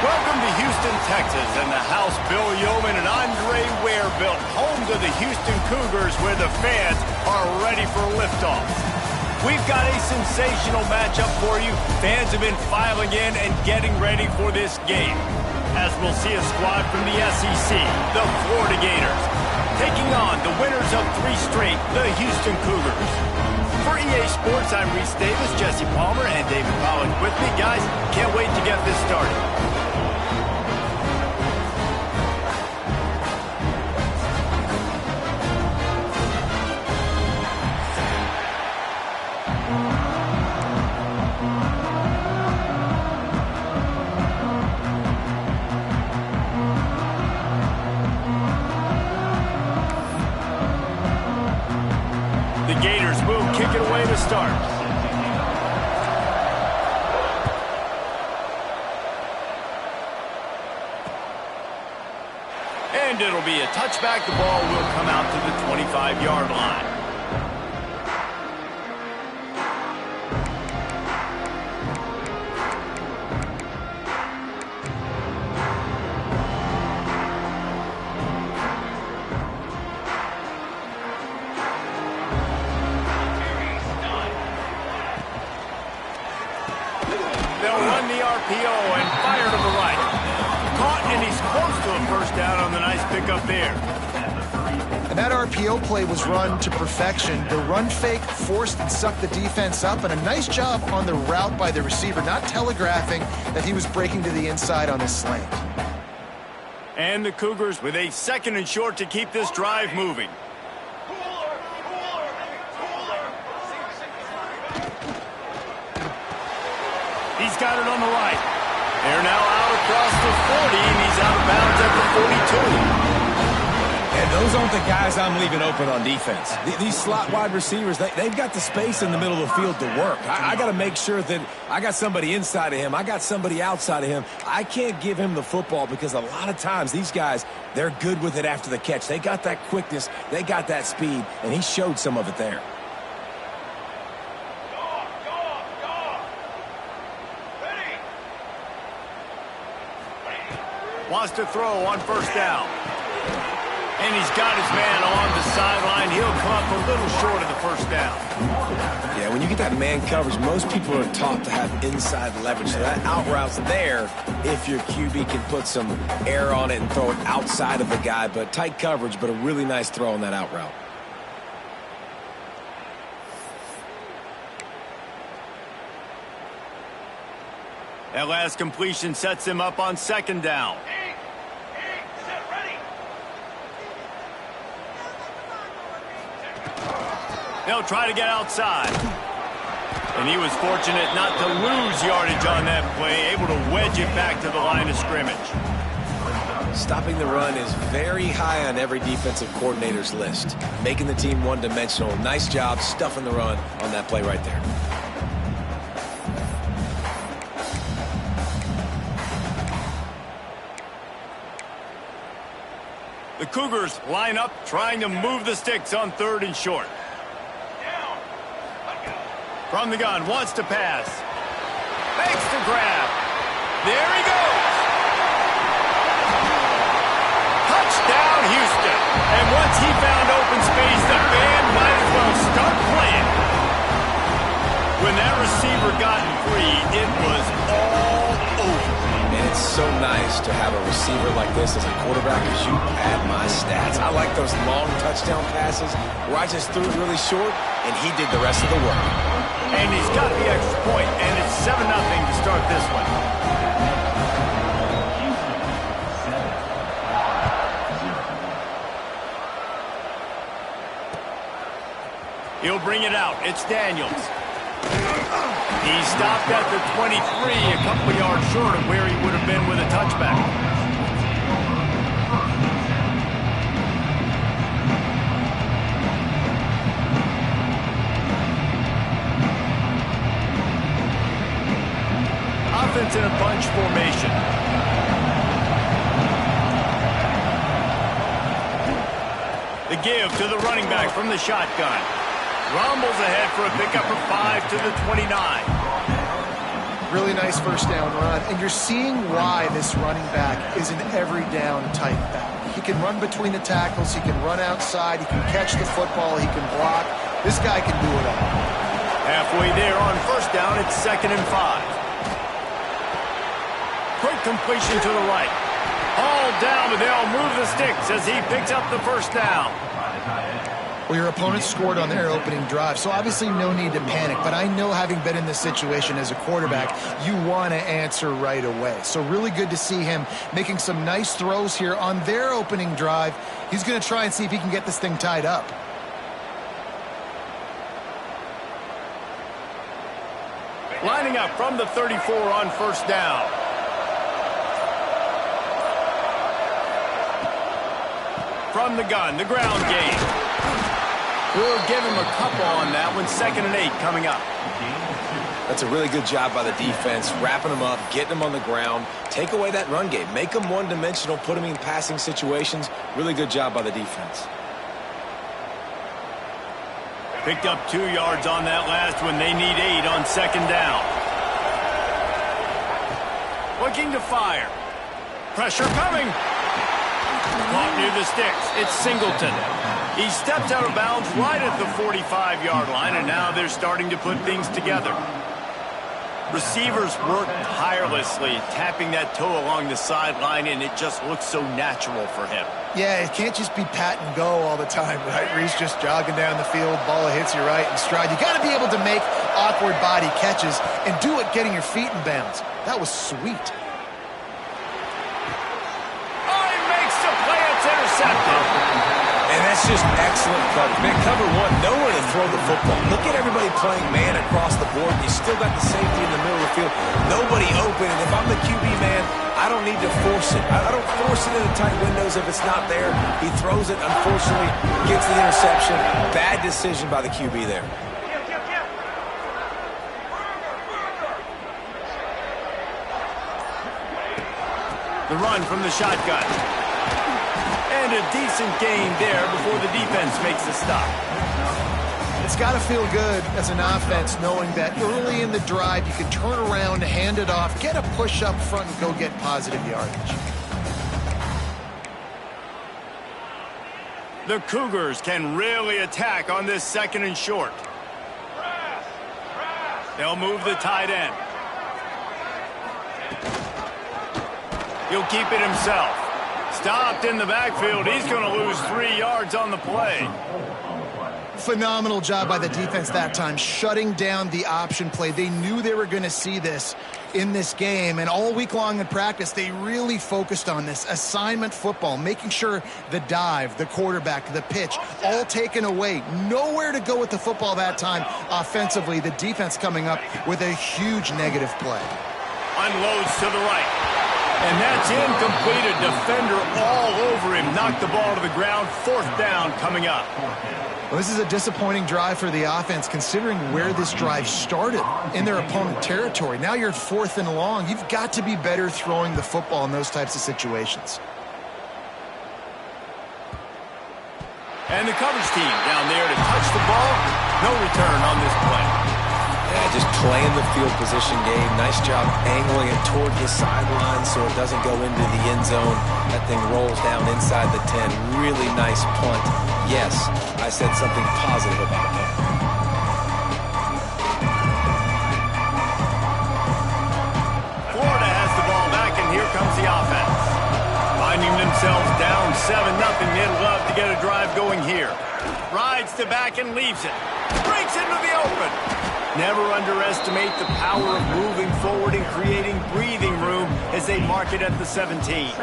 Welcome to Houston, Texas, and the house Bill Yeoman and Andre Ware built, home to the Houston Cougars, where the fans are ready for liftoff. We've got a sensational matchup for you. Fans have been filing in and getting ready for this game, as we'll see a squad from the SEC, the Florida Gators, taking on the winners of 3 straight, the Houston Cougars. For EA Sports, I'm Reese Davis, Jesse Palmer, and David Pollock with me. Guys, can't wait to get this started. The Gators move, kick it away to start. And it'll be a touchback. The ball will come out to the 25-yard line. They'll run the RPO and fire to the right. Caught, and he's close to a first down on the nice pickup there. And that RPO play was run to perfection. The run fake forced and sucked the defense up, and a nice job on the route by the receiver, not telegraphing that he was breaking to the inside on his slant. And the Cougars with a 2nd and short to keep this drive moving. He's got it on the right. They're now out across the 40, and he's out of bounds at the 42. And those aren't the guys I'm leaving open on defense. These slot wide receivers, they've got the space in the middle of the field to work. I got to make sure that I got somebody inside of him. I got somebody outside of him. I can't give him the football because a lot of times these guys, they're good with it after the catch. They got that quickness. They got that speed, and he showed some of it there. Wants to throw on first down. And he's got his man on the sideline. He'll come up a little short of the first down. Yeah, when you get that man coverage, most people are taught to have inside leverage. So that out route's there if your QB can put some air on it and throw it outside of the guy. But tight coverage, but a really nice throw on that out route. That last completion sets him up on 2nd down. They'll try to get outside. And he was fortunate not to lose yardage on that play, able to wedge it back to the line of scrimmage. Stopping the run is very high on every defensive coordinator's list. Making the team one-dimensional. Nice job stuffing the run on that play right there. The Cougars line up, trying to move the sticks on 3rd and short. From the gun, wants to pass. Fakes to grab. There he goes. Touchdown, Houston. And once he found open space, the band might as well start playing. When that receiver got free, it was all over. And it's so nice to have a receiver like this as a quarterback as you add my stats. I like those long touchdown passes where I just threw it really short and he did the rest of the work. And he's got the extra point, and it's 7-0 to start this one. He'll bring it out. It's Daniels. He stopped at the 23, a couple yards short of where he would have been with a touchback. Offense in a bunch formation. The give to the running back from the shotgun. Rumbles ahead for a pickup of 5 to the 29. Really nice first down run. And you're seeing why this running back is an every down type back. He can run between the tackles. He can run outside. He can catch the football. He can block. This guy can do it all. Halfway there on first down, it's 2nd and 5. Quick completion to the right. All down, but they'll move the sticks as he picks up the first down. Well, your opponent scored on their opening drive, so obviously no need to panic. But I know, having been in this situation as a quarterback, you want to answer right away. So really good to see him making some nice throws here on their opening drive. He's going to try and see if he can get this thing tied up. Lining up from the 34 on first down. From the gun, the ground game. We'll give him a couple on that one. 2nd and 8 coming up. That's a really good job by the defense, wrapping them up, getting them on the ground. Take away that run game. Make them one-dimensional, put them in passing situations. Really good job by the defense. Picked up 2 yards on that last one. They need 8 on 2nd down. Looking to fire. Pressure coming. Caught near the sticks. It's Singleton. He stepped out of bounds right at the 45-yard line, and now they're starting to put things together. Receivers work tirelessly, tapping that toe along the sideline, and it just looks so natural for him. Yeah, it can't just be pat and go all the time, right? Where he's just jogging down the field, ball hits you right in stride. You got to be able to make awkward body catches and do it getting your feet in bounds. That was sweet. And that's just excellent coverage. Man, cover one, nowhere to throw the football. Look at everybody playing man across the board. You still got the safety in the middle of the field. Nobody open. And if I'm the QB, man, I don't need to force it. I don't force it into tight windows if it's not there. He throws it, unfortunately, gets the interception. Bad decision by the QB there. The run from the shotgun. And a decent gain there before the defense makes a stop. It's got to feel good as an offense knowing that early in the drive you can turn around, hand it off, get a push up front, and go get positive yardage. The Cougars can really attack on this 2nd and short. They'll move the tight end. He'll keep it himself. Stopped in the backfield. He's going to lose 3 yards on the play. Phenomenal job by the defense that time, shutting down the option play. They knew they were going to see this in this game, and all week long in practice, they really focused on this assignment football, making sure the dive, the quarterback, the pitch, all taken away. Nowhere to go with the football that time offensively. The defense coming up with a huge negative play. Unloads to the right. And that's incomplete. A defender all over him. Knocked the ball to the ground. 4th down coming up. Well, this is a disappointing drive for the offense, considering where this drive started in their opponent territory. Now you're at 4th and long. You've got to be better throwing the football in those types of situations. And the coverage team down there to touch the ball. No return on this play. Yeah, just playing the field position game. Nice job angling it toward the sideline so it doesn't go into the end zone. That thing rolls down inside the 10. Really nice punt. Yes, I said something positive about that. Florida has the ball back, and here comes the offense. Finding themselves down 7-0. They'd love to get a drive going here. Rides the back and leaves it. Breaks into the open. Never underestimate the power of moving forward and creating breathing room as they mark it at the 17.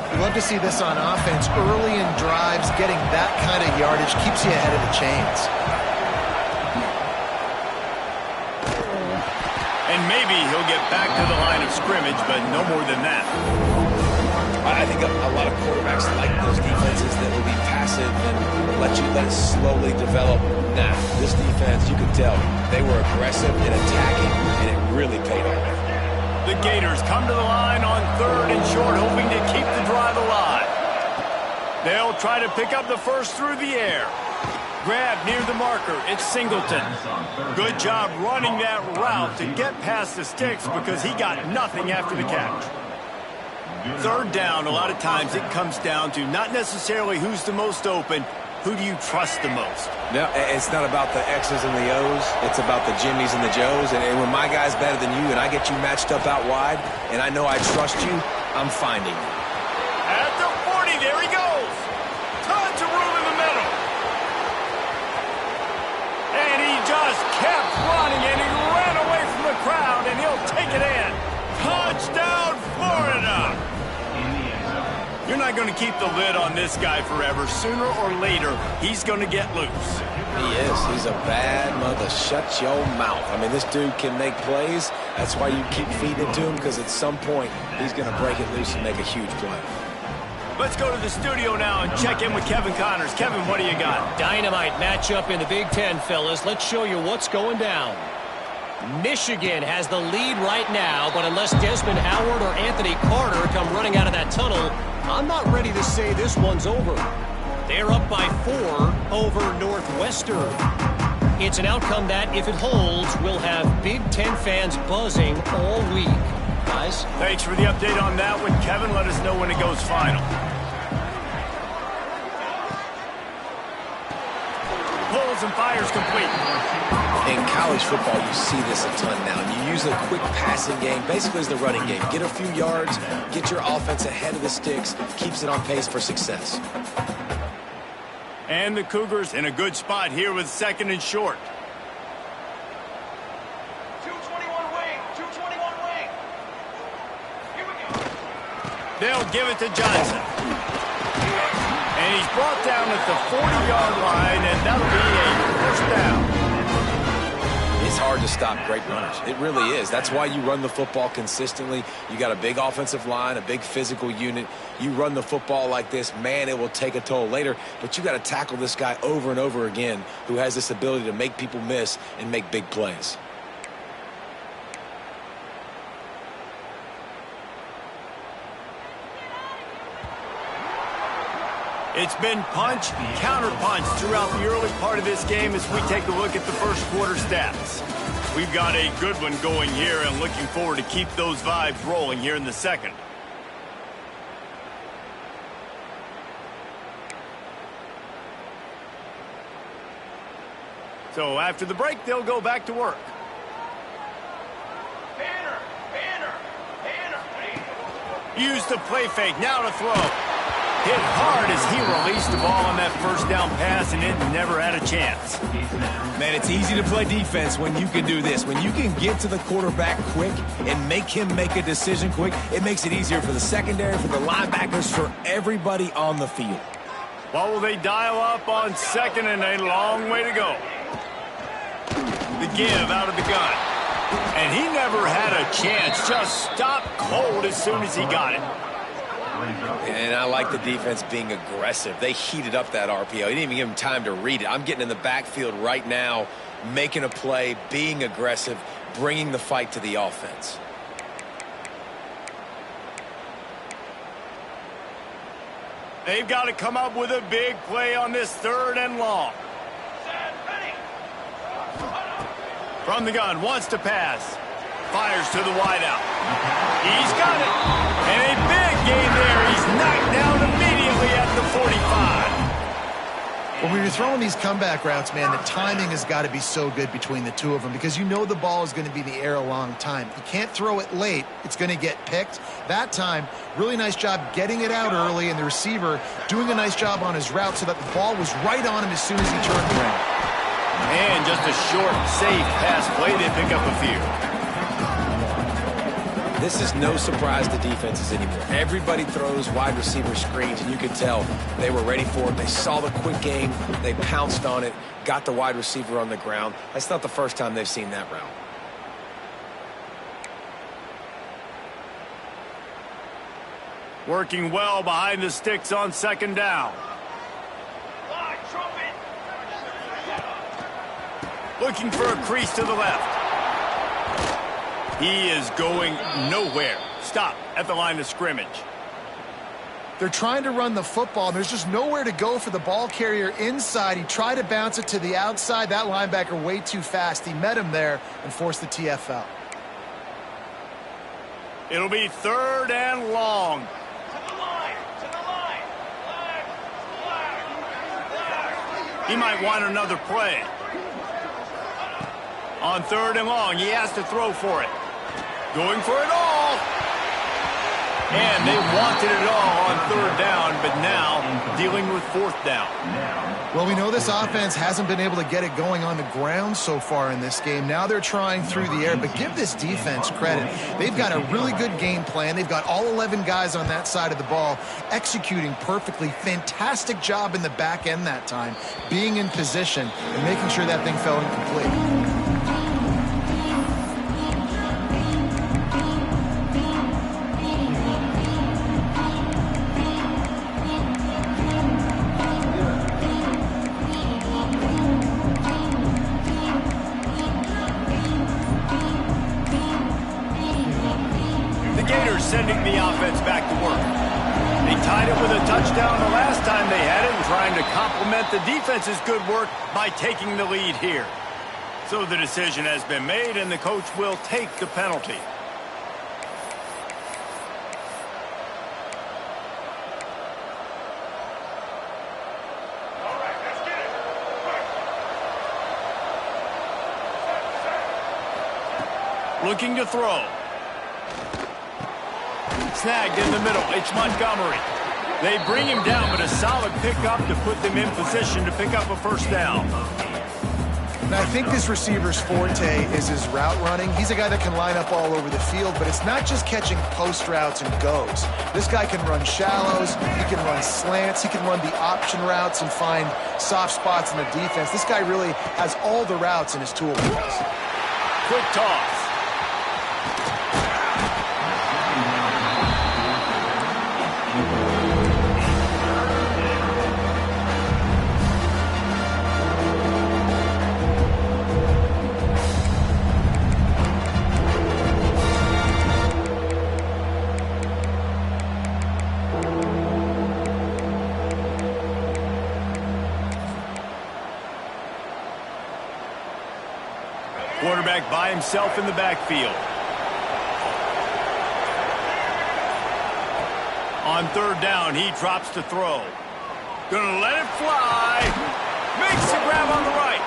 We love to see this on offense. Early in drives, getting that kind of yardage keeps you ahead of the chains. And maybe he'll get back to the line of scrimmage, but no more than that. I think a lot of quarterbacks like those defenses that will be passive and let it slowly develop. Nah, this defense, you could tell, they were aggressive and attacking, and it really paid off. The Gators come to the line on 3rd and short, hoping to keep the drive alive. They'll try to pick up the first through the air. Grab near the marker. It's Singleton. Good job running that route to get past the sticks because he got nothing after the catch. Third down, a lot of times it comes down to not necessarily who's the most open, who do you trust the most? No, it's not about the X's and the O's. It's about the Jimmies and the Joes. And when my guy's better than you and I get you matched up out wide and I know I trust you, I'm finding you. At the 40, there he goes. Tons of room in the middle. And he just kept running, and he ran away from the crowd, and he'll take it in. Touchdown, Florida! You're not going to keep the lid on this guy forever. Sooner or later, he's going to get loose. He is. He's a bad mother. Shut your mouth. I mean, this dude can make plays. That's why you keep feeding it to him, because at some point, he's going to break it loose and make a huge play. Let's go to the studio now and check in with Kevin Connors. Kevin, what do you got? Dynamite matchup in the Big Ten, fellas. Let's show you what's going down. Michigan has the lead right now, but unless Desmond Howard or Anthony Carter come running out of that tunnel, I'm not ready to say this one's over. They're up by 4 over Northwestern. It's an outcome that, if it holds, will have Big Ten fans buzzing all week. Guys? Thanks for the update on that one, Kevin. Let us know when it goes final. Pulls and fires complete. In college football, you see this a ton now. You use a quick passing game, basically as the running game. Get a few yards, get your offense ahead of the sticks, keeps it on pace for success. And the Cougars in a good spot here with 2nd and short. 221 wing, 221 wing. Here we go. They'll give it to Johnson. And he's brought down at the 40-yard line, and that'll be a first down. It's hard to stop great runners. It really is. That's why you run the football consistently. You got a big offensive line, a big physical unit. You run the football like this, man, it will take a toll later. But you got to tackle this guy over and over again who has this ability to make people miss and make big plays. It's been punch, counter-punch throughout the early part of this game as we take a look at the first quarter stats. We've got a good one going here and looking forward to keep those vibes rolling here in the second. So after the break, they'll go back to work. Banner. Use the play fake, now to throw. Hit hard as he released the ball on that first down pass, and it never had a chance. Man, it's easy to play defense when you can do this. When you can get to the quarterback quick and make him make a decision quick, it makes it easier for the secondary, for the linebackers, for everybody on the field. What will they dial up on 2nd and a long way to go? The give out of the gun. And he never had a chance, just stopped cold as soon as he got it. And I like the defense being aggressive. They heated up that RPO. He didn't even give him time to read it. I'm getting in the backfield right now, making a play, being aggressive, bringing the fight to the offense. They've got to come up with a big play on this 3rd and long. From the gun, wants to pass. Fires to the wideout. He's got it. And a big gain there. He's knocked down immediately at the 45. When you're throwing these comeback routes, man, the timing has got to be so good between the two of them because you know the ball is going to be in the air a long time. You can't throw it late. It's going to get picked. That time, really nice job getting it out early, and the receiver doing a nice job on his route so that the ball was right on him as soon as he turned around. And just a short, safe pass play. They pick up a few. This is no surprise to defenses anymore. Everybody throws wide receiver screens, and you can tell they were ready for it. They saw the quick game. They pounced on it, got the wide receiver on the ground. That's not the first time they've seen that route. Working well behind the sticks on 2nd down. Looking for a crease to the left. He is going nowhere. Stop at the line of scrimmage. They're trying to run the football, and there's just nowhere to go for the ball carrier inside. He tried to bounce it to the outside. That linebacker way too fast. He met him there and forced the TFL. It'll be 3rd and long. To the line. To the line. Flag. He might want another play. On 3rd and long, he has to throw for it. Going for it all. And they wanted it all on 3rd down, but now dealing with 4th down. Well, we know this offense hasn't been able to get it going on the ground so far in this game. Now they're trying through the air, but give this defense credit. They've got a really good game plan. They've got all 11 guys on that side of the ball executing perfectly. Fantastic job in the back end that time, being in position and making sure that thing fell incomplete. Sending the offense back to work. They tied it with a touchdown the last time they had it and trying to complement the defense's good work by taking the lead here. So the decision has been made and the coach will take the penalty. All right, let's get it. Looking to throw. Snagged in the middle. It's Montgomery. They bring him down, but a solid pickup to put them in position to pick up a 1st down. Now, I think this receiver's forte is his route running. He's a guy that can line up all over the field, but it's not just catching post routes and goes. This guy can run shallows, he can run slants, he can run the option routes and find soft spots in the defense. This guy really has all the routes in his toolbox. Quick toss. Quarterback by himself in the backfield. On 3rd down, he drops to throw. Gonna let it fly. Makes the grab on the right.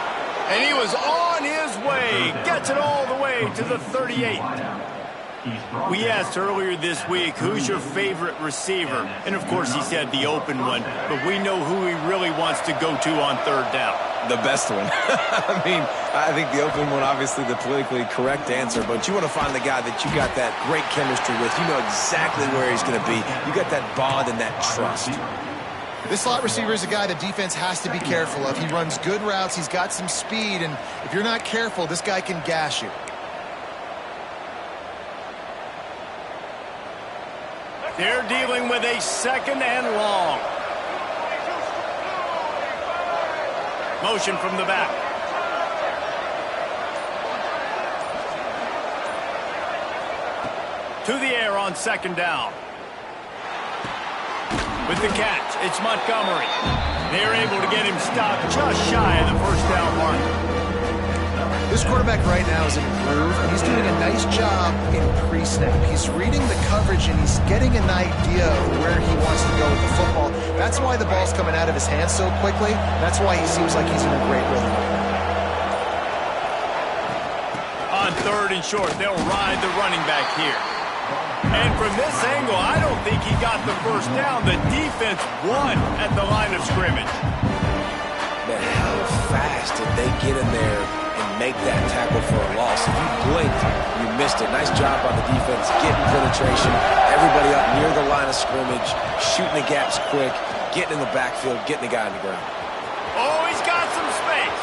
And he was on his way. Gets it all the way to the 38. We asked earlier this week, who's your favorite receiver? And of course he said the open one, but we know who he really wants to go to on 3rd down. The best one. I mean, I think the open one, obviously the politically correct answer, but you want to find the guy that you got that great chemistry with. You know exactly where he's going to be. You got that bond and that trust. This slot receiver is a guy the defense has to be careful of. He runs good routes, he's got some speed, and if you're not careful, this guy can gash you. They're dealing with a 2nd and long. Motion from the back. To the air on 2nd down. With the catch, it's Montgomery. They're able to get him stopped just shy of the 1st down mark. This quarterback right now is in a groove, and he's doing a nice job in pre-snap. He's reading the coverage, and he's getting an idea of where he wants to go with the football. That's why the ball's coming out of his hands so quickly. That's why he seems like he's in a great rhythm. On 3rd and short, they'll ride the running back here. And from this angle, I don't think he got the 1st down. The defense won at the line of scrimmage. Man, how fast did they get in there and make that tackle for a loss? If you blinked, you missed it. Nice job by the defense, getting penetration. Everybody up near the line of scrimmage, shooting the gaps quick, getting in the backfield, getting the guy on the ground. Oh, he's got some space.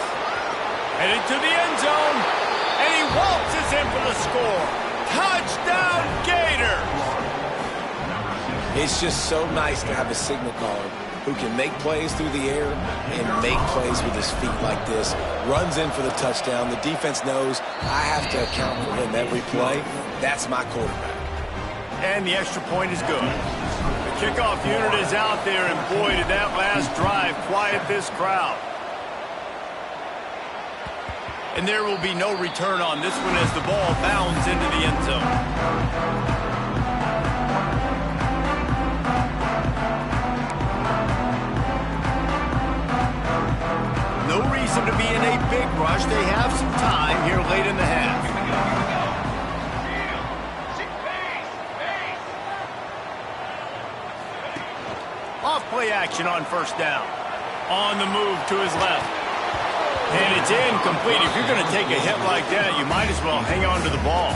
Headed to the end zone, and he waltzes in for the score. Touchdown, Gators! It's just so nice to have a signal caller who can make plays through the air and make plays with his feet like this. Runs in for the touchdown. The defense knows I have to account for him every play. That's my quarterback. And the extra point is good. The Kickoff unit is out there, and boy, did that last drive quiet this crowd. And there will be no return on this one as the ball bounds into the end zone. No reason to be in a big rush. They have some time here late in the half. Off-play action on first down. On the move to his left. And it's incomplete. If you're going to take a hit like that, you might as well hang on to the ball.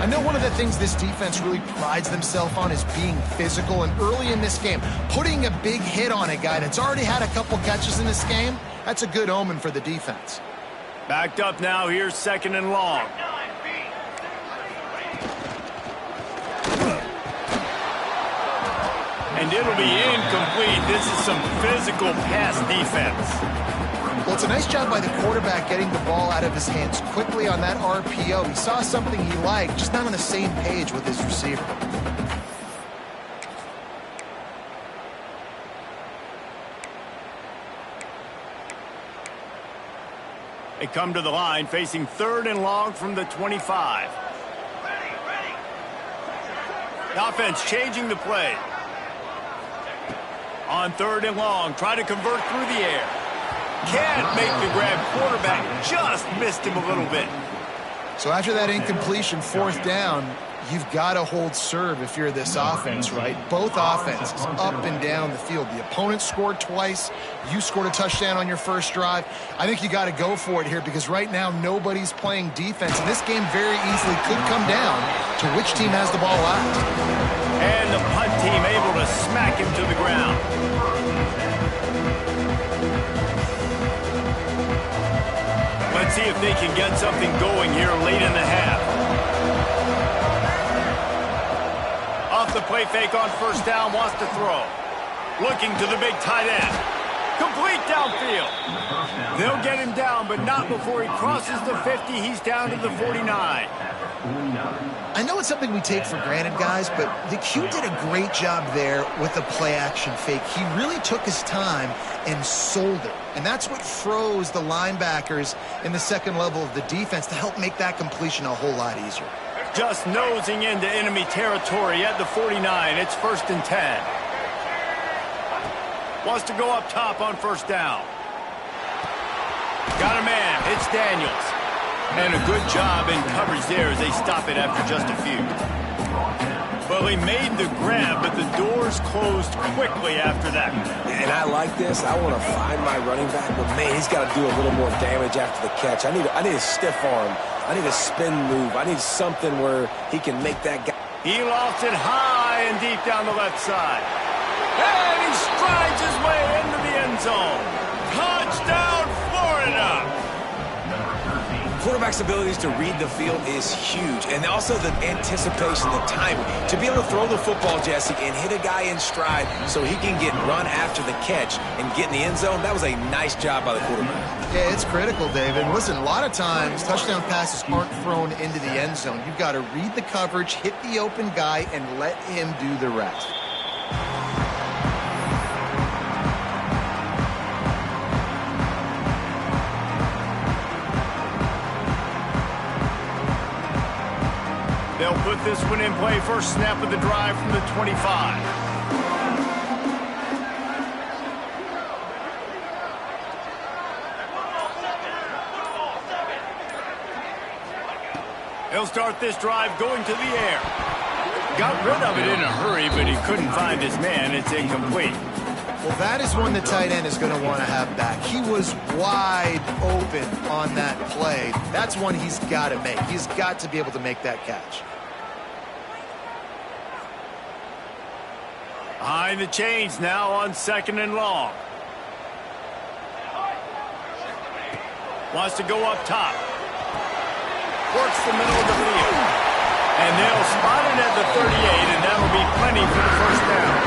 I know one of the things this defense really prides themselves on is being physical, and early in this game, putting a big hit on a guy that's already had a couple catches in this game, that's a good omen for the defense. Backed up now, here's 2nd and long. And it'll be incomplete. This is some physical pass defense. Well, it's a nice job by the quarterback getting the ball out of his hands quickly on that RPO. He saw something he liked, just not on the same page with his receiver. They come to the line facing 3rd and long from the 25. The offense changing the play. On 3rd and long, try to convert through the air. Can't make the grab. Quarterback just missed him a little bit. So after that incompletion, 4th down, you've got to hold serve if you're this offense, right? Both offenses up and down the field. The opponent scored twice. You scored a touchdown on your first drive. I think you got to go for it here because right now nobody's playing defense. And this game very easily could come down to which team has the ball last. And the punt team able to smack him to the ground. Let's see if they can get something going here late in the half. Off the play fake on first down, wants to throw. Looking to the big tight end. Complete downfield. They'll get him down, but not before he crosses the 50. He's down to the 49. I know it's something we take for granted, guys, but the Q did a great job there with the play-action fake. He really took his time and sold it. And that's what froze the linebackers in the second level of the defense to help make that completion a whole lot easier. Just nosing into enemy territory at the 49. It's 1st and 10. Wants to go up top on first down. Got a man. It's Daniels. And a good job in coverage there as they stop it after just a few. Well, he made the grab, but the doors closed quickly after that. And I like this. I want to find my running back, but man, he's got to do a little more damage after the catch. I need a stiff arm. I need a spin move. I need something where he can make that guy. He lost it high and deep down the left side. And he strides his way into the end zone. Touchdown, Florida! Quarterback's abilities to read the field is huge, and also the anticipation, the timing. To be able to throw the football, Jesse, and hit a guy in stride so he can get run after the catch and get in the end zone, that was a nice job by the quarterback. Yeah, it's critical, David. Listen, a lot of times touchdown passes aren't thrown into the end zone. You've got to read the coverage, hit the open guy, and let him do the rest. They'll put this one in play. First snap of the drive from the 25. He'll start this drive going to the air. Got rid of it in a hurry, but he couldn't find his man. It's incomplete. Well, that is one the tight end is going to want to have back. He was wide open on that play. That's one he's got to make. He's got to be able to make that catch. Behind the chains now on 2nd and long. Wants to go up top. Works the middle of the field. And they'll spot it at the 38, and that'll be plenty for the first down.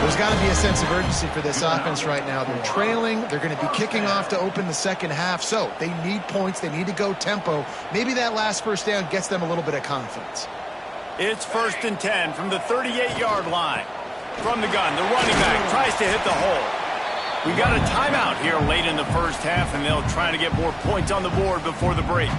There's got to be a sense of urgency for this offense right now. They're trailing. They're going to be kicking off to open the second half. So they need points. They need to go tempo. Maybe that last first down gets them a little bit of confidence. It's 1st and 10 from the 38-yard line. From the gun, the running back tries to hit the hole. We got a timeout here late in the first half, and they'll try to get more points on the board before the break.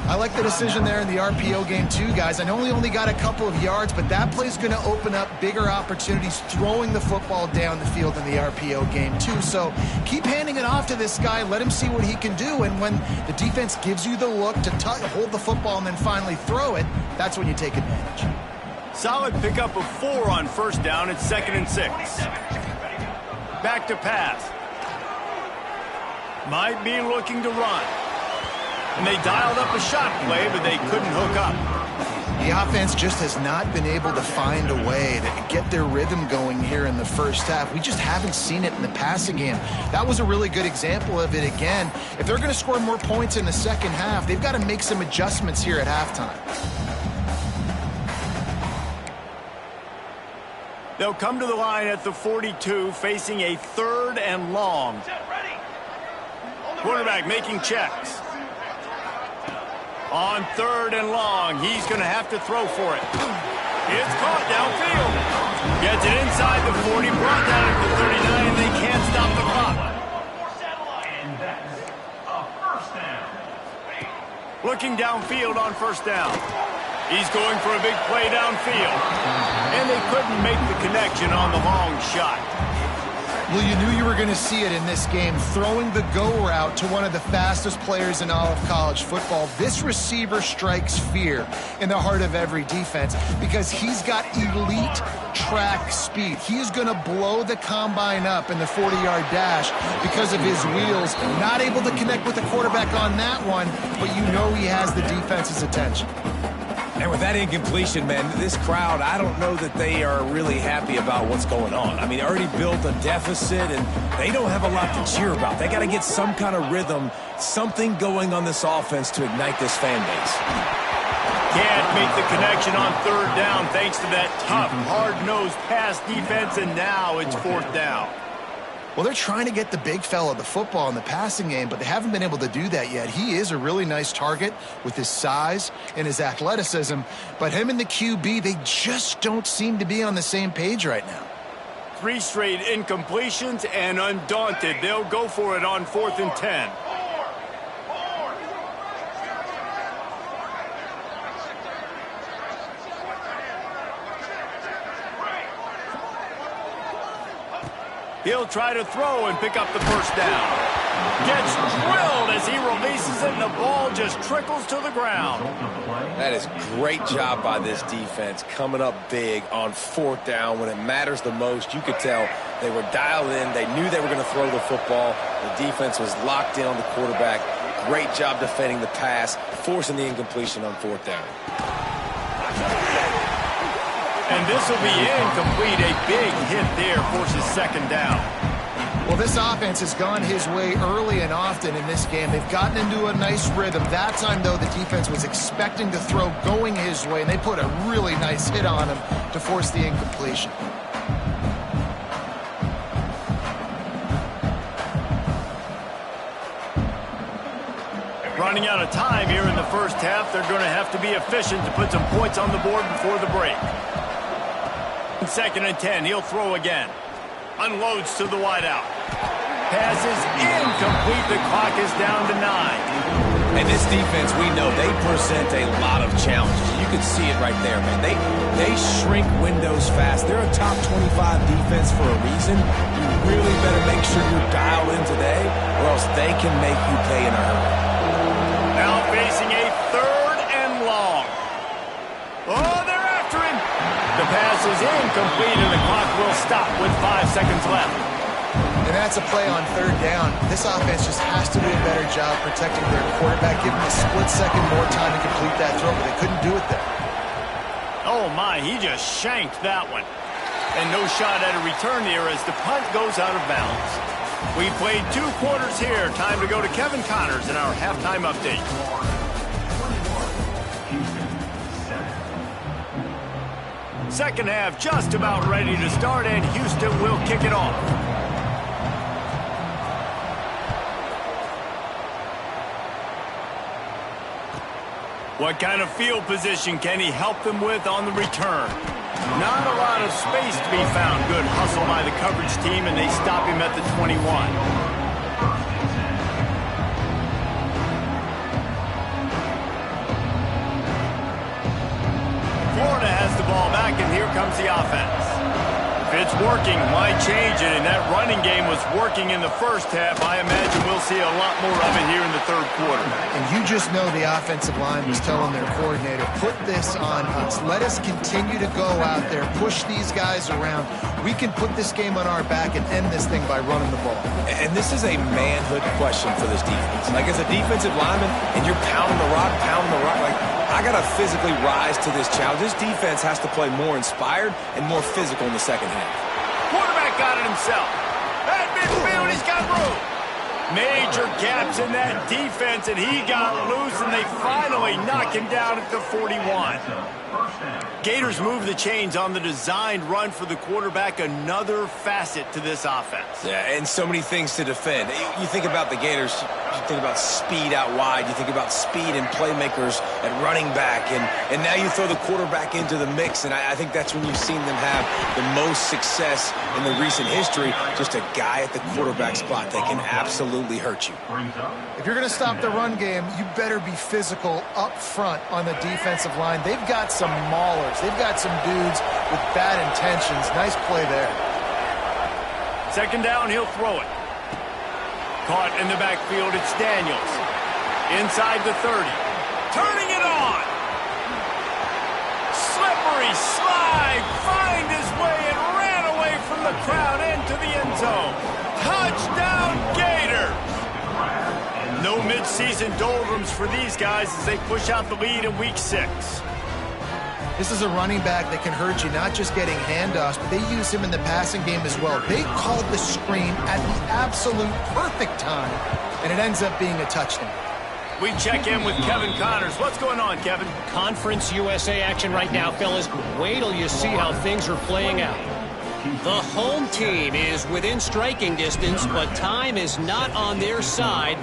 I like the decision there in the RPO game too, guys. I know he only got a couple of yards, but that play's going to open up bigger opportunities throwing the football down the field in the RPO game too. So keep handing it off to this guy. Let him see what he can do. And when the defense gives you the look to hold the football and then finally throw it, that's when you take advantage. Solid pickup of 4 on 1st down. It's 2nd and 6. Back to pass. Might be looking to run. And they dialed up a shot play, but they couldn't hook up. The offense just has not been able to find a way to get their rhythm going here in the first half. We just haven't seen it in the passing game. That was a really good example of it again. If they're going to score more points in the second half, they've got to make some adjustments here at halftime. They'll come to the line at the 42, facing a 3rd and long. Quarterback making checks. On 3rd and long, he's going to have to throw for it. It's caught downfield. Gets it inside the 40, brought down at the 39, and they can't stop the clock. And that's a 1st down. Looking downfield on 1st down. He's going for a big play downfield. And they couldn't make the connection on the long shot. Well, you knew you were going to see it in this game, throwing the go route to one of the fastest players in all of college football. This receiver strikes fear in the heart of every defense because he's got elite track speed. He is going to blow the combine up in the 40-yard dash because of his wheels. Not able to connect with the quarterback on that one, but you know he has the defense's attention. And with that incompletion, man, this crowd, I don't know that they are really happy about what's going on. I mean, they already built a deficit, and they don't have a lot to cheer about. They got to get some kind of rhythm, something going on this offense to ignite this fan base. Can't make the connection on 3rd down thanks to that tough, hard-nosed pass defense, and now it's 4th down. Well, they're trying to get the big fella the football in the passing game, but they haven't been able to do that yet. He is a really nice target with his size and his athleticism, but him and the QB, they just don't seem to be on the same page right now. 3 straight incompletions, and undaunted, they'll go for it on 4th and 10. He'll try to throw and pick up the 1st down. Gets drilled as he releases it, and the ball just trickles to the ground. That is great job by this defense, coming up big on 4th down when it matters the most. You could tell they were dialed in. They knew they were going to throw the football. The defense was locked in on the quarterback. Great job defending the pass, forcing the incompletion on 4th down. And this will be incomplete. A big hit there forces 2nd down. Well, this offense has gone his way early and often in this game. They've gotten into a nice rhythm. That time, though, the defense was expecting to throw going his way, and they put a really nice hit on him to force the incompletion. Running out of time here in the first half, they're going to have to be efficient to put some points on the board before the break. 2nd and 10, he'll throw again. Unloads to the wideout. Pass is incomplete. The clock is down to 9. And this defense, we know, they present a lot of challenges. You can see it right there, man. They shrink windows fast. They're a top 25 defense for a reason. You really better make sure you're dialed in today, or else they can make you pay in a hurry. Now facing a 3rd and long. Oh, they're after him. The pass is incomplete, and the clock will stop with 5 seconds left. And that's a play on 3rd down. This offense just has to do a better job protecting their quarterback, giving a split second more time to complete that throw, but they couldn't do it there. Oh, my, he just shanked that one. And no shot at a return here as the punt goes out of bounds. We played 2 quarters here. Time to go to Kevin Connors in our halftime update. Second half just about ready to start, and Houston will kick it off. What kind of field position can he help them with on the return? Not a lot of space to be found. Good hustle by the coverage team, and they stop him at the 21. Florida has the ball back, and here comes the offense. If it's working, why change it? And that running game was working in the first half. I imagine we'll see a lot more of it here in the third quarter. And you just know the offensive line was telling their coordinator, put this on us. Let us continue to go out there, push these guys around. We can put this game on our back and end this thing by running the ball. And this is a manhood question for this defense. Like, as a defensive lineman, and you're pounding the rock, like, I got to physically rise to this challenge. This defense has to play more inspired and more physical in the second half. Quarterback got it himself. At midfield, he's got room. Major gaps in that defense, and he got loose, and they finally knock him down at the 41. Gators move the chains on the designed run for the quarterback, another facet to this offense. Yeah, and so many things to defend. You think about the Gators, you think about speed out wide, you think about speed and playmakers at running back, and now you throw the quarterback into the mix, and I think that's when you've seen them have the most success in the recent history. Just a guy at the quarterback spot that can absolutely hurt you. If you're going to stop the run game, you better be physical up front on the defensive line. They've got some maulers. They've got some dudes with bad intentions. Nice play there. Second down, he'll throw it. Caught in the backfield, it's Daniels. Inside the 30. Turning it on. Slippery slide. Find his way and ran away from the crowd into the end zone. Touchdown, Gators. No midseason doldrums for these guys as they push out the lead in week 6. This is a running back that can hurt you, not just getting handoffs, but they use him in the passing game as well. They called the screen at the absolute perfect time, and it ends up being a touchdown. We check in with Kevin Connors. What's going on, Kevin? Conference USA action right now, fellas. Wait till you see how things are playing out. The home team is within striking distance, but time is not on their side.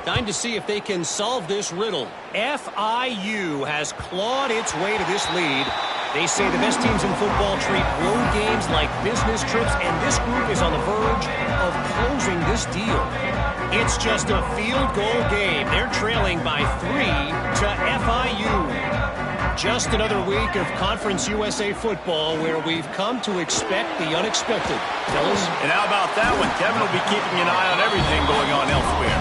Time to see if they can solve this riddle. FIU has clawed its way to this lead. They say the best teams in football treat road games like business trips, and this group is on the verge of closing this deal. It's just a field goal game. They're trailing by 3 to FIU. Just another week of Conference USA football where we've come to expect the unexpected. Fellas? And how about that one? Kevin will be keeping an eye on everything going on elsewhere.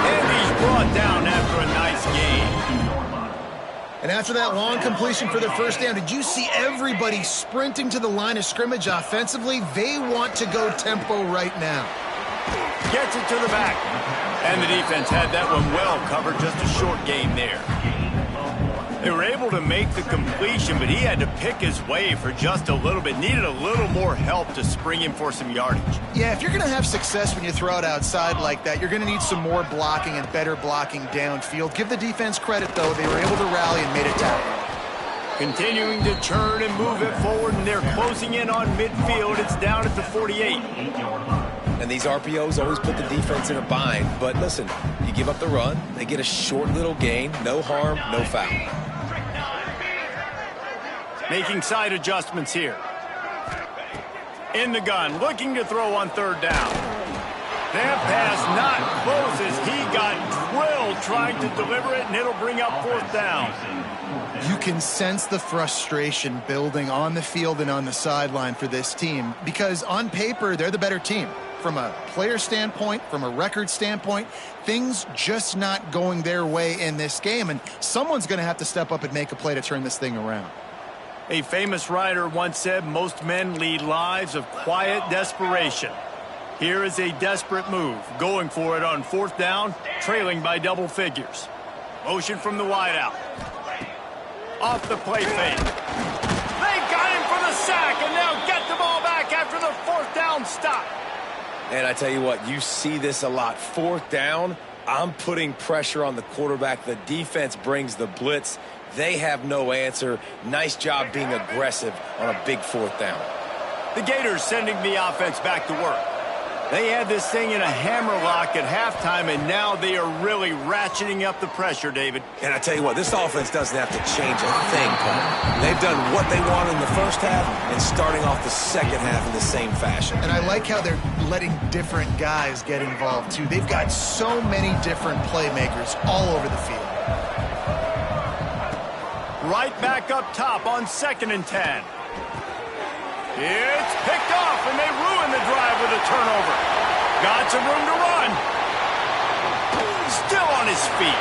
And he's brought down after a nice game. And after that long completion for the first down, did you see everybody sprinting to the line of scrimmage offensively? They want to go tempo right now. Gets it to the back. And the defense had that one well covered. Just a short game there. They were able to make the completion, but he had to pick his way for just a little bit. Needed a little more help to spring him for some yardage. Yeah, if you're going to have success when you throw it outside like that, you're going to need some more blocking and better blocking downfield. Give the defense credit, though. They were able to rally and made a tackle. Continuing to turn and move it forward, and they're closing in on midfield. It's down at the 48. And these RPOs always put the defense in a bind. But listen, you give up the run, they get a short little gain, no harm, no foul. Making side adjustments here. In the gun, looking to throw on third down. That pass not close as he got drilled trying to deliver it, and it'll bring up fourth down. You can sense the frustration building on the field and on the sideline for this team because on paper, they're the better team. From a player standpoint, from a record standpoint, things just not going their way in this game, and someone's going to have to step up and make a play to turn this thing around. A famous writer once said, most men lead lives of quiet desperation. Here is a desperate move, going for it on fourth down, trailing by double figures. Motion from the wideout. Off the play fake. They got him for the sack, and they'll get the ball back after the fourth down stop. And I tell you what, you see this a lot. Fourth down, I'm putting pressure on the quarterback. The defense brings the blitz. They have no answer. Nice job being aggressive on a big fourth down. The Gators sending the offense back to work. They had this thing in a hammerlock at halftime, and now they are really ratcheting up the pressure, David. And I tell you what, this offense doesn't have to change a thing, Pat. They've done what they wanted in the first half and starting off the second half in the same fashion. And I like how they're letting different guys get involved, too. They've got so many different playmakers all over the field. Right back up top on 2nd and 10. It's picked off, and they ruin the drive with a turnover. Got some room to run. Still on his feet.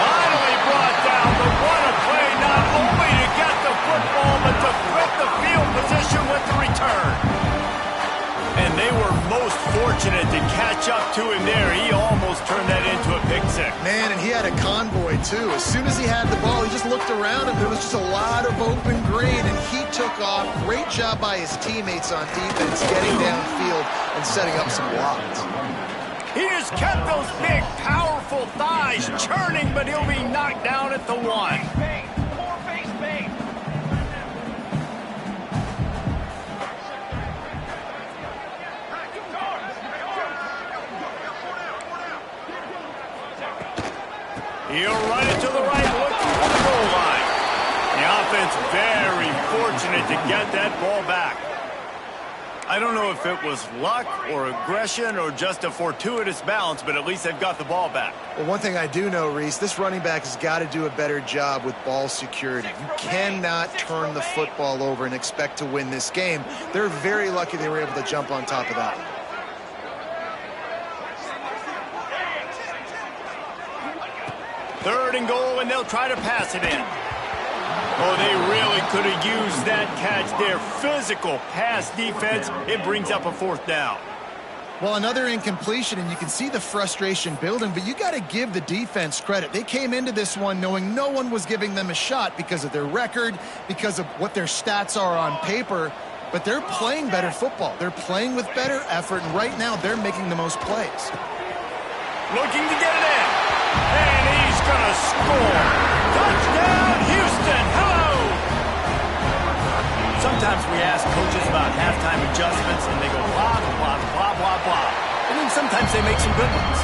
Finally brought down, but what a play, not only to get the football, but to flip the field position with the return. And they were most fortunate to catch up to him there. He almost turned that into a pick six. Man, and he had a convoy, too. As soon as he had the ball, he just looked around, and there was just a lot of open green, and he took off. Great job by his teammates on defense, getting downfield and setting up some blocks. He just kept those big, powerful thighs churning, but he'll be knocked down at the 1. Four-face bait. He'll run it to the right, looking for the goal line. The offense very fortunate to get that ball back. I don't know if it was luck or aggression or just a fortuitous bounce, but at least they've got the ball back. Well, one thing I do know, Reese, this running back has got to do a better job with ball security. You cannot turn the football over and expect to win this game. They're very lucky they were able to jump on top of that one. 3rd and goal, and they'll try to pass it in. Oh, they really could have used that catch there. Physical pass defense. It brings up a 4th down. Well, another incompletion, and you can see the frustration building, but you got to give the defense credit. They came into this one knowing no one was giving them a shot because of their record, because of what their stats are on paper, but they're playing better football. They're playing with better effort, and right now they're making the most plays. Looking to get it in. And he's going to score. Touchdown, Houston. Hello. Sometimes we ask coaches about halftime adjustments, and they go blah, blah, blah, blah, blah. And then sometimes they make some good ones.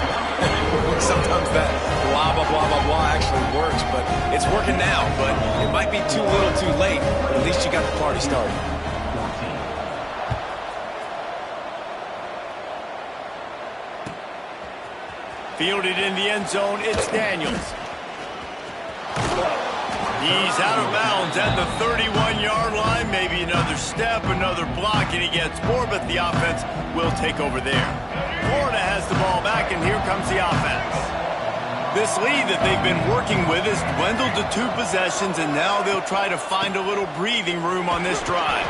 Sometimes that blah, blah, blah, blah, blah actually works, but it's working now. But it might be too little too late, but at least you got the party started. Fielded in the end zone, it's Daniels. He's out of bounds at the 31-yard line. Maybe another step, another block, and he gets more, but the offense will take over there. Florida has the ball back, and here comes the offense. This lead that they've been working with has dwindled to 2 possessions, and now they'll try to find a little breathing room on this drive.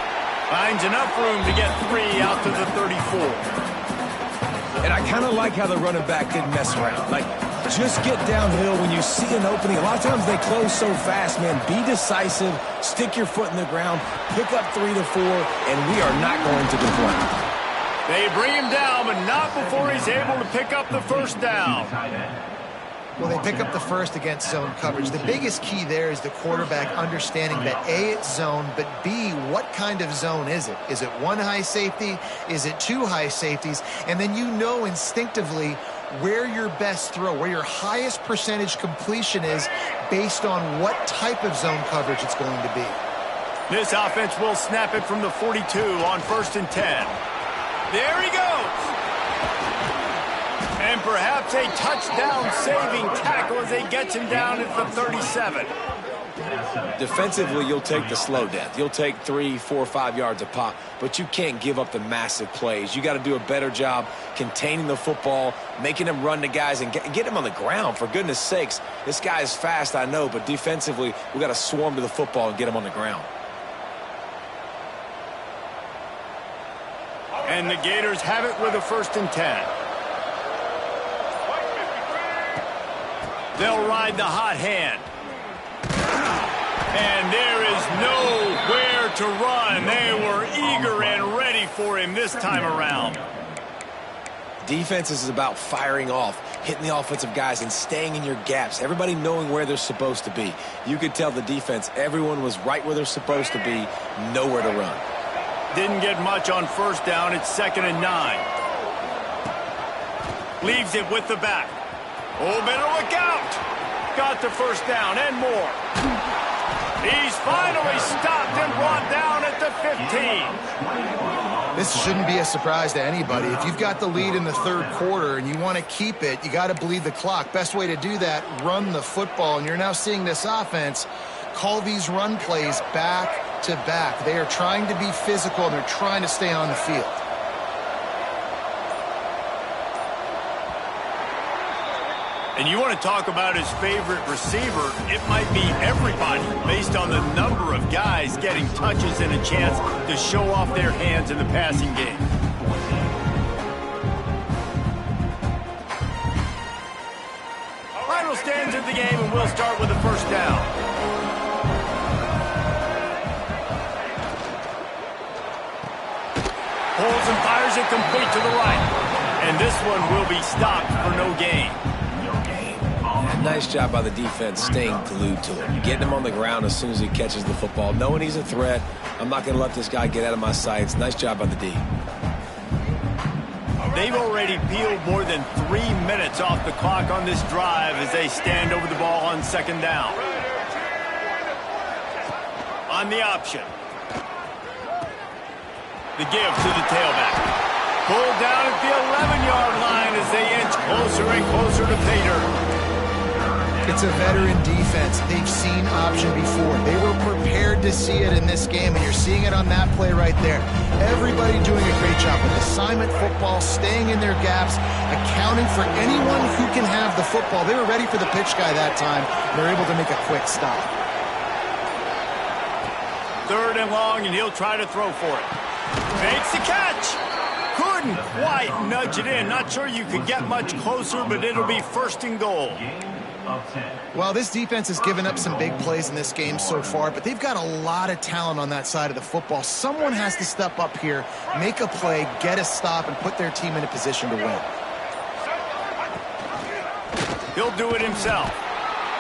Finds enough room to get 3 out to the 34. And I kind of like how the running back didn't mess around. Like, just get downhill when you see an opening. A lot of times they close so fast, man. Be decisive, stick your foot in the ground, pick up 3 to 4, and we are not going to complain. They bring him down, but not before he's able to pick up the 1st down. Well, they pick up the 1st against zone coverage. The biggest key there is the quarterback understanding that A, it's zone, but B, what kind of zone is it? Is it 1 high safety? Is it 2 high safeties? And then you know instinctively where your best throw, where your highest percentage completion is based on what type of zone coverage it's going to be. This offense will snap it from the 42 on 1st and 10. There he goes. And perhaps a touchdown-saving tackle as he gets him down at the 37. Defensively, you'll take the slow death. You'll take 3, 4, 5 yards a pop, but you can't give up the massive plays. You got to do a better job containing the football, making him run to guys and get him on the ground. For goodness sakes, this guy is fast, I know, but defensively, we got to swarm to the football and get him on the ground. And the Gators have it with a 1st and 10. They'll ride the hot hand. And there is nowhere to run. They were eager and ready for him this time around. Defense is about firing off, hitting the offensive guys, and staying in your gaps. Everybody knowing where they're supposed to be. You could tell the defense, everyone was right where they're supposed to be, nowhere to run. Didn't get much on first down. It's 2nd and 9. Leaves it with the back. Oh, better look out. Got the first down and more. He's finally stopped and brought down at the 15. This shouldn't be a surprise to anybody. If you've got the lead in the third quarter and you want to keep it, you got to bleed the clock. Best way to do that, run the football. And you're now seeing this offense call these run plays back to back. They are trying to be physical, and they're trying to stay on the field. And you want to talk about his favorite receiver, it might be everybody based on the number of guys getting touches and a chance to show off their hands in the passing game. Final stands of the game, and we'll start with the first down. Pulls and fires it complete to the right. And this one will be stopped for no gain. Nice job by the defense staying glued to him, getting him on the ground as soon as he catches the football, knowing he's a threat. I'm not going to let this guy get out of my sights. Nice job by the D. They've already peeled more than 3 minutes off the clock on this drive as they stand over the ball on 2nd down. On the option. The give to the tailback. Pulled down at the 11-yard line as they inch closer and closer to pay dirt. It's a veteran defense. They've seen option before. They were prepared to see it in this game, and you're seeing it on that play right there. Everybody doing a great job with assignment football, staying in their gaps, accounting for anyone who can have the football. They were ready for the pitch guy that time. They're able to make a quick stop. 3rd and long, and he'll try to throw for it. Makes the catch. Couldn't quite nudge it in. Not sure you could get much closer, but it'll be 1st and goal. Well, this defense has given up some big plays in this game so far, but they've got a lot of talent on that side of the football. Someone has to step up here, make a play, get a stop, and put their team in a position to win. He'll do it himself.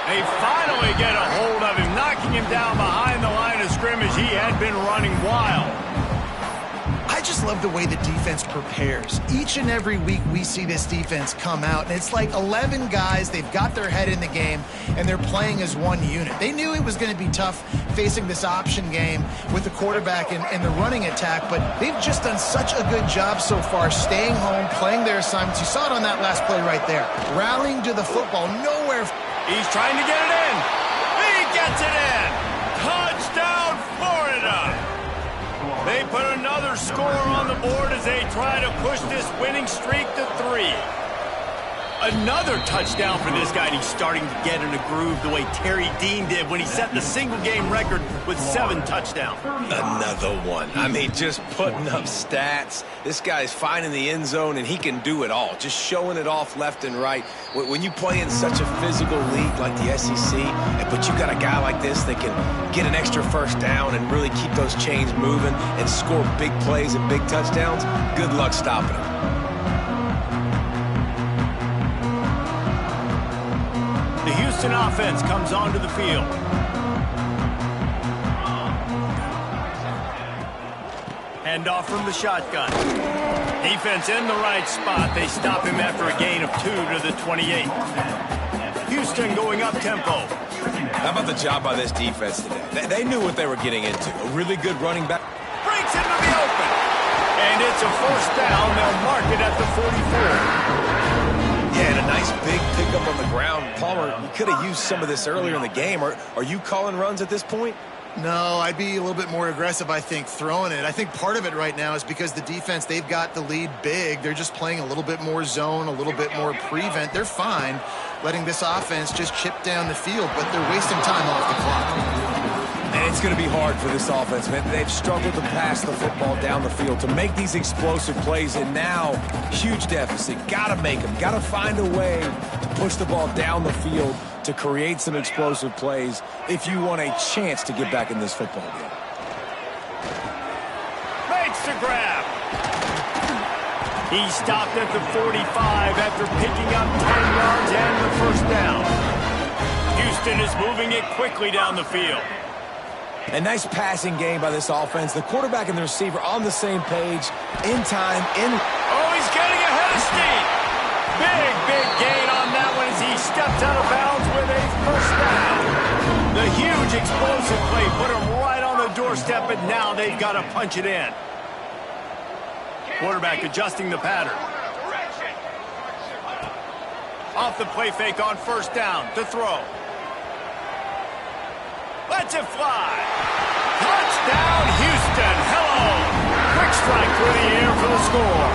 They finally get a hold of him, knocking him down behind the line of scrimmage. He had been running wild. I just love the way the defense prepares. Each and every week we see this defense come out, and it's like 11 guys. They've got their head in the game, and they're playing as one unit. They knew it was going to be tough facing this option game with the quarterback and the running attack, but they've just done such a good job so far staying home, playing their assignments. You saw it on that last play right there. Rallying to the football, nowhere. He's trying to get it in. He gets it in. Touchdown, Florida. They put another score on the board as they try to push this winning streak to 3. Another touchdown for this guy, and he's starting to get in a groove the way Terry Dean did when he set the single-game record with 7 touchdowns. Another one. I mean, just putting up stats. This guy's finding the end zone, and he can do it all. Just showing it off left and right. When you play in such a physical league like the SEC, but you got a guy like this that can get an extra first down and really keep those chains moving and score big plays and big touchdowns, good luck stopping him. The Houston offense comes onto the field. Handoff from the shotgun. Defense in the right spot. They stop him after a gain of 2 to the 28. Houston going up tempo. How about the job by this defense today? They knew what they were getting into. A really good running back. Breaks into the open. And it's a 1st down. They'll mark it at the 44. Yeah, and a nice big pickup on the ground. Palmer, you could have used some of this earlier in the game. Are you calling runs at this point? No, I'd be a little bit more aggressive, I think, throwing it. I think part of it right now is because the defense, they've got the lead big. They're just playing a little bit more zone, a little bit more prevent. They're fine letting this offense just chip down the field, but they're wasting time off the clock. And it's going to be hard for this offense, man. They've struggled to pass the football down the field, to make these explosive plays, and now, huge deficit. Got to make them. Got to find a way to push the ball down the field to create some explosive plays if you want a chance to get back in this football game. Makes the grab. He stopped at the 45 after picking up 10 yards and the 1st down. Houston is moving it quickly down the field. A nice passing game by this offense. The quarterback and the receiver on the same page, in time, in... Oh, he's getting ahead of steam. Big gain on that one as he stepped out of bounds with a first down. The huge explosive play put him right on the doorstep, and now they've got to punch it in. Quarterback adjusting the pattern. Off the play fake on first down to throw. Lets it fly. Touchdown, Houston. Hello. Quick strike through the air for the score.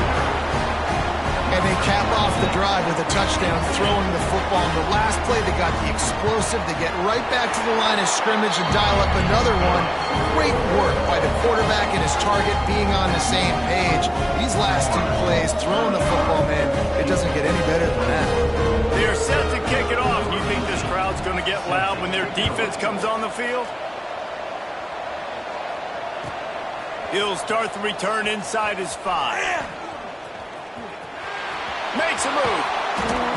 And they cap off the drive with a touchdown, throwing the football. On the last play, they got the explosive to get right back to the line of scrimmage and dial up another one. Great work by the quarterback and his target being on the same page. These last two plays, throwing the football, man, it doesn't get any better than that. They're set to kick it off. You think this crowd's going to get loud when their defense comes on the field? He'll start the return inside his 5. Makes a move.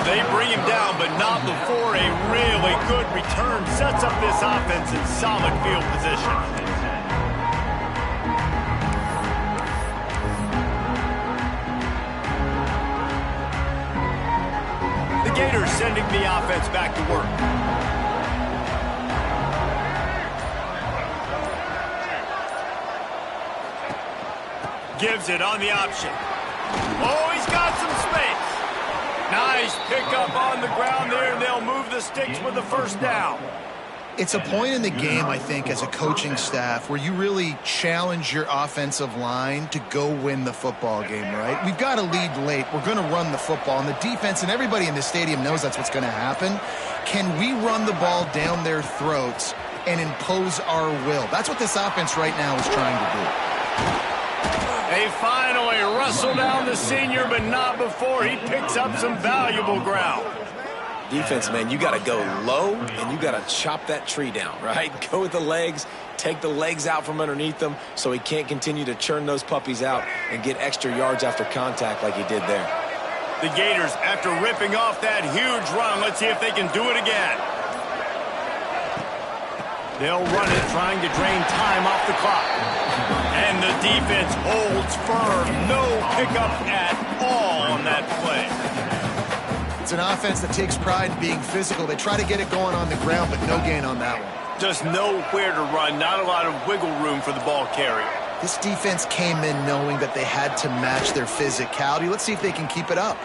They bring him down, but not before a really good return sets up this offense in solid field position. The Gators sending the offense back to work. Gives it on the option. Oh, he's got some space. Nice pickup on the ground there, and they'll move the sticks with the first down. It's a point in the game, I think, as a coaching staff where you really challenge your offensive line to go win the football game, right? We've got to lead late. We're going to run the football, and the defense and everybody in the stadium knows that's what's going to happen. Can we run the ball down their throats and impose our will? That's what this offense right now is trying to do. They finally wrestle down the senior, but not before he picks up some valuable ground. Defense, man, you got to go low, and you got to chop that tree down, right? Go with the legs, take the legs out from underneath them so he can't continue to churn those puppies out and get extra yards after contact like he did there. The Gators, after ripping off that huge run, let's see if they can do it again. They'll run it, trying to drain time off the clock. And the defense holds firm. No pickup at all on that play. It's an offense that takes pride in being physical. They try to get it going on the ground, but no gain on that one. Just nowhere to run. Not a lot of wiggle room for the ball carrier. This defense came in knowing that they had to match their physicality. Let's see if they can keep it up.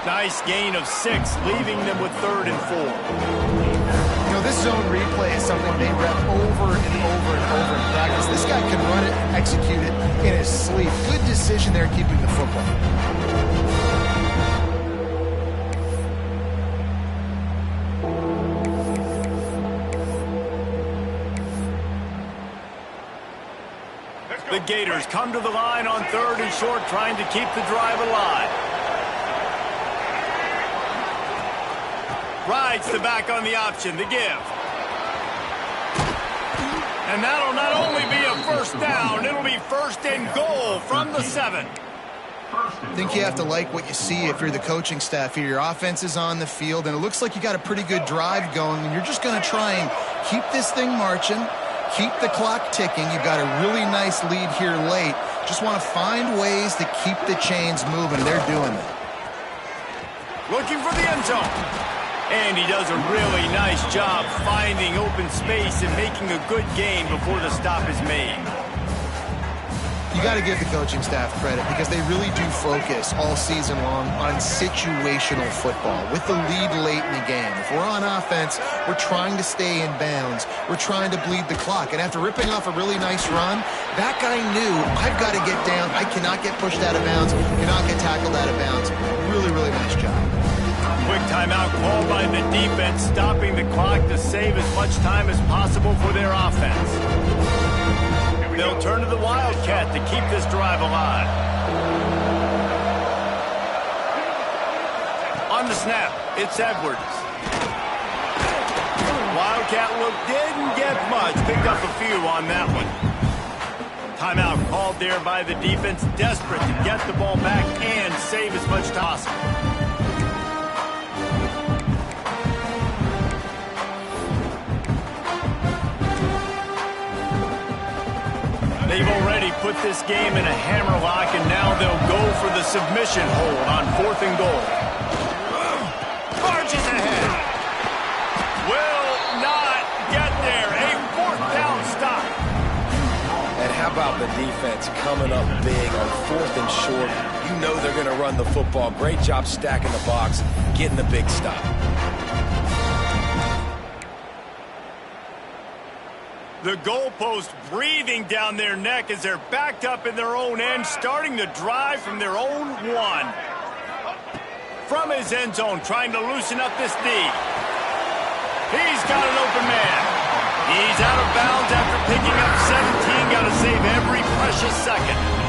Nice gain of 6, leaving them with 3rd and 4. You know, this zone replay is something they rep over and over and over in practice. This guy can run it and execute it in his sleep. Good decision there keeping the football. The Gators come to the line on 3rd and short, trying to keep the drive alive. Rides the back on the option, the give. And that'll not only be a first down, it'll be 1st and goal from the 7. I think you have to like what you see if you're the coaching staff here. Your offense is on the field, and it looks like you got a pretty good drive going, and you're just going to try and keep this thing marching, keep the clock ticking. You've got a really nice lead here late. Just want to find ways to keep the chains moving. They're doing it. Looking for the end zone. And he does a really nice job finding open space and making a good gain before the stop is made. You got to give the coaching staff credit because they really do focus all season long on situational football with the lead late in the game. If we're on offense, we're trying to stay in bounds. We're trying to bleed the clock. And after ripping off a really nice run, that guy knew, I've got to get down. I cannot get pushed out of bounds. Cannot get tackled out of bounds. Really, really nice job. Quick timeout called by the defense, stopping the clock to save as much time as possible for their offense. They'll turn to the Wildcat to keep this drive alive. On the snap, it's Edwards. Wildcat look didn't get much, picked up a few on that one. Timeout called there by the defense, desperate to get the ball back and save as much time as possible. They've already put this game in a hammerlock, and now they'll go for the submission hold on 4th and goal. Marches ahead. Will not get there. A 4th down stop. And how about the defense coming up big on 4th and short? You know they're going to run the football. Great job stacking the box, getting the big stop. The goalpost breathing down their neck as they're backed up in their own end, starting the drive from their own 1. From his end zone, trying to loosen up this D. He's got an open man. He's out of bounds after picking up 17. Got to save every precious second.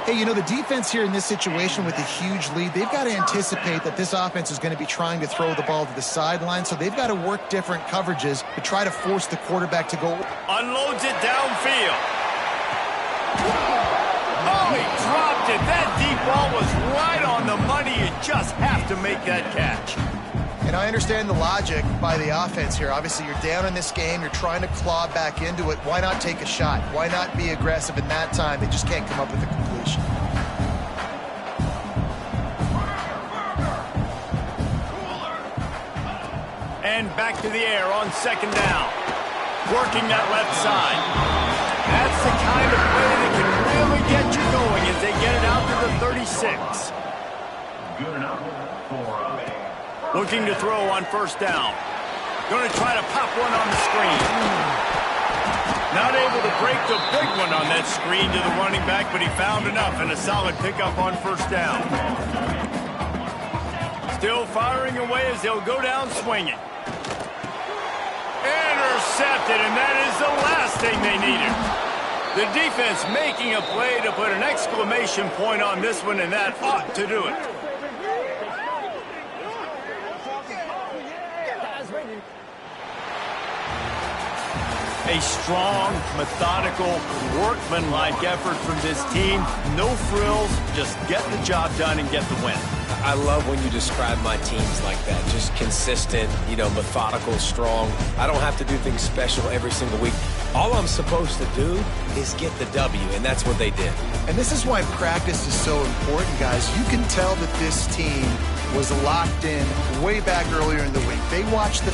Hey, you know, the defense here in this situation with a huge lead, they've got to anticipate that this offense is going to be trying to throw the ball to the sideline, so they've got to work different coverages to try to force the quarterback to go. Unloads it downfield. Oh, he dropped it. That deep ball was right on the money. You just have to make that catch. And I understand the logic by the offense here. Obviously, you're down in this game. You're trying to claw back into it. Why not take a shot? Why not be aggressive in that time? They just can't come up with a completion. And back to the air on 2nd down. Working that left side. That's the kind of play that can really get you going as they get it out to the 36. Good enough for Looking to throw on 1st down. Going to try to pop one on the screen. Not able to break the big one on that screen to the running back, but he found enough and a solid pickup on 1st down. Still firing away as they'll go down swinging. Intercepted, and that is the last thing they needed. The defense making a play to put an exclamation point on this one, and that ought to do it. A strong, methodical, workmanlike effort from this team. No frills, just get the job done and get the win. I love when you describe my teams like that. Just consistent, you know, methodical, strong. I don't have to do things special every single week. All I'm supposed to do is get the W, and that's what they did. And this is why practice is so important, guys. You can tell that this team was locked in way back earlier in the week. They watched the